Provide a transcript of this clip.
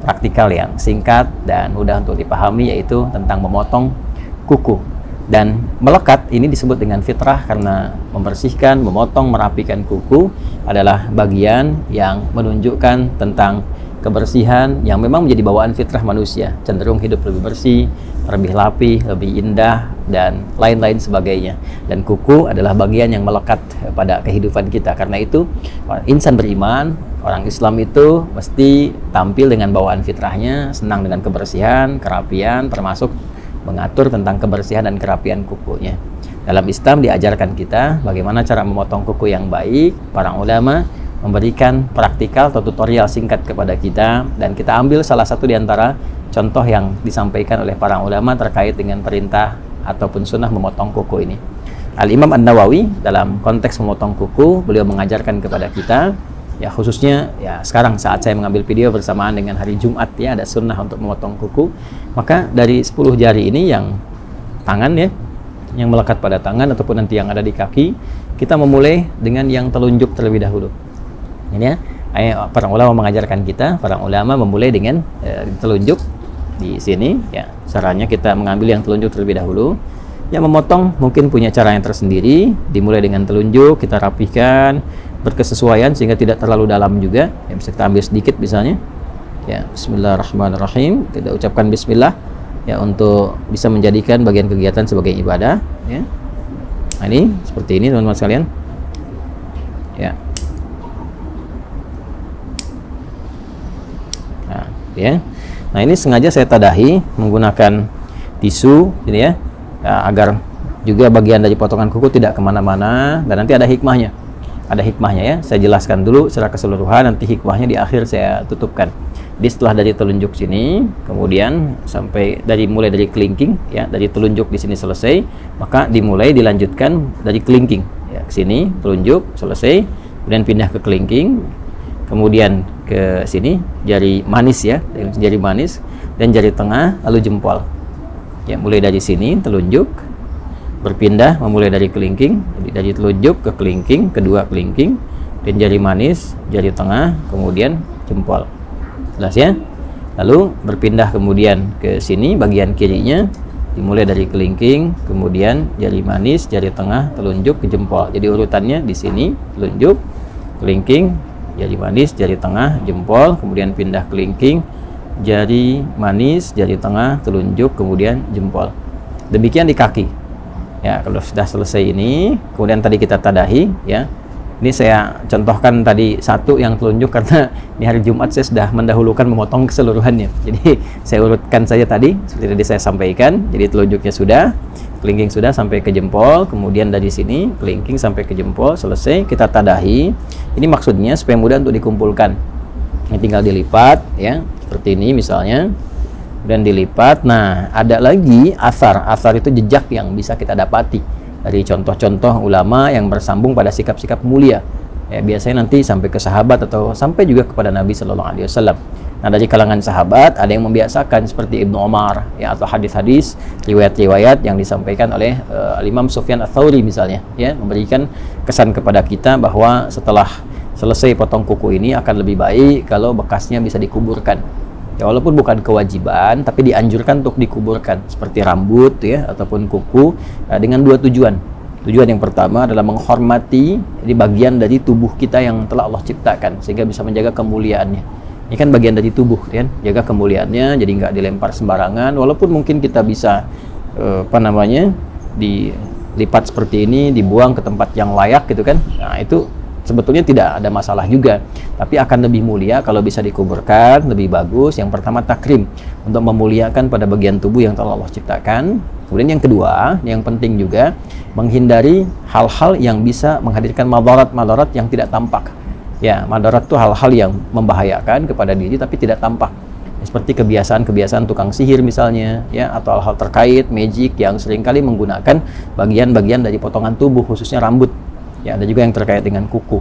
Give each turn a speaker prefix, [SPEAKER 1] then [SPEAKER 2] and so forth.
[SPEAKER 1] praktikal yang singkat dan mudah untuk dipahami, yaitu tentang memotong kuku. Dan melekat ini disebut dengan fitrah karena membersihkan, memotong, merapikan kuku adalah bagian yang menunjukkan tentang kebersihan yang memang menjadi bawaan fitrah manusia, cenderung hidup lebih bersih, lebih rapi, lebih indah, dan lain-lain sebagainya. Dan kuku adalah bagian yang melekat pada kehidupan kita. Karena itu insan beriman, orang Islam itu mesti tampil dengan bawaan fitrahnya, senang dengan kebersihan, kerapian, termasuk mengatur tentang kebersihan dan kerapian kukunya. Dalam Islam diajarkan kita bagaimana cara memotong kuku yang baik. Para ulama memberikan praktikal atau tutorial singkat kepada kita, dan kita ambil salah satu di antara contoh yang disampaikan oleh para ulama terkait dengan perintah ataupun sunnah memotong kuku ini. Al-Imam An-Nawawi dalam konteks memotong kuku, beliau mengajarkan kepada kita, ya khususnya ya sekarang saat saya mengambil video bersamaan dengan hari Jumat, ya ada sunnah untuk memotong kuku. Maka dari 10 jari ini yang tangan, ya yang melekat pada tangan ataupun nanti yang ada di kaki, kita memulai dengan yang telunjuk terlebih dahulu. Ini ya, para ulama mengajarkan kita, para ulama memulai dengan telunjuk di sini, ya caranya kita mengambil yang telunjuk terlebih dahulu. Yang memotong mungkin punya cara yang tersendiri, dimulai dengan telunjuk, kita rapihkan berkesesuaian sehingga tidak terlalu dalam juga, ya bisa kita ambil sedikit misalnya, ya bismillahirrahmanirrahim, kita ucapkan bismillah ya untuk bisa menjadikan bagian kegiatan sebagai ibadah, ya. Nah, ini seperti ini teman-teman sekalian, ya. Ya. Nah, ini sengaja saya tadahi menggunakan tisu, ini ya, agar juga bagian dari potongan kuku tidak kemana-mana, dan nanti ada hikmahnya. Ada hikmahnya, ya. Saya jelaskan dulu secara keseluruhan, nanti hikmahnya di akhir saya tutupkan. Jadi setelah dari telunjuk sini, kemudian sampai mulai dari kelingking, ya, dari telunjuk di sini selesai, maka dilanjutkan dari kelingking, ya, ke sini telunjuk selesai, kemudian pindah ke kelingking. Kemudian ke sini jari manis, ya, jari manis dan jari tengah, lalu jempol. Ya, mulai dari sini telunjuk, berpindah memulai dari kelingking, jadi dari telunjuk ke kelingking, kedua kelingking, dan jari manis, jari tengah, kemudian jempol. Jelas ya? Lalu berpindah kemudian ke sini bagian kirinya, dimulai dari kelingking, kemudian jari manis, jari tengah, telunjuk ke jempol. Jadi urutannya di sini telunjuk, kelingking, jari manis, jari tengah, jempol, kemudian pindah kelingking, jari manis, jari tengah, telunjuk, kemudian jempol. Demikian di kaki. Ya, kalau sudah selesai ini, kemudian tadi kita tadahi, ya. Ini saya contohkan tadi satu yang telunjuk karena di hari Jumat saya sudah mendahulukan memotong keseluruhannya. Jadi saya urutkan saja tadi seperti tadi saya sampaikan. Jadi telunjuknya sudah, kelingking sudah sampai ke jempol, kemudian dari sini kelingking sampai ke jempol, selesai kita tadahi. Ini maksudnya supaya mudah untuk dikumpulkan. Ini tinggal dilipat, ya, seperti ini misalnya, dan dilipat. Nah, ada lagi asar itu jejak yang bisa kita dapati dari contoh-contoh ulama yang bersambung pada sikap-sikap mulia, ya, biasanya nanti sampai ke sahabat atau sampai juga kepada Nabi Shallallahu Alaihi Wasallam. Nah, dari kalangan sahabat ada yang membiasakan seperti Ibnu Umar, ya, atau hadis-hadis, riwayat-riwayat yang disampaikan oleh Imam Sufyan Ats-Tsauri misalnya, ya, memberikan kesan kepada kita bahwa setelah selesai potong kuku ini akan lebih baik kalau bekasnya bisa dikuburkan. Ya, walaupun bukan kewajiban, tapi dianjurkan untuk dikuburkan seperti rambut, ya, ataupun kuku, dengan dua tujuan. Tujuan yang pertama adalah menghormati di bagian dari tubuh kita yang telah Allah ciptakan sehingga bisa menjaga kemuliaannya. Ini kan bagian dari tubuh, kan, jaga kemuliaannya, jadi nggak dilempar sembarangan. Walaupun mungkin kita bisa dilipat seperti ini, dibuang ke tempat yang layak, gitu kan. Nah, itu sebetulnya tidak ada masalah juga, tapi akan lebih mulia kalau bisa dikuburkan, lebih bagus. Yang pertama takrim, untuk memuliakan pada bagian tubuh yang telah Allah ciptakan. Kemudian yang kedua, yang penting juga menghindari hal-hal yang bisa menghadirkan madarat yang tidak tampak. Ya, madarat itu hal-hal yang membahayakan kepada diri tapi tidak tampak. Seperti kebiasaan-kebiasaan tukang sihir misalnya, ya, atau hal-hal terkait magic yang seringkali menggunakan bagian-bagian dari potongan tubuh, khususnya rambut. Ya, ada juga yang terkait dengan kuku.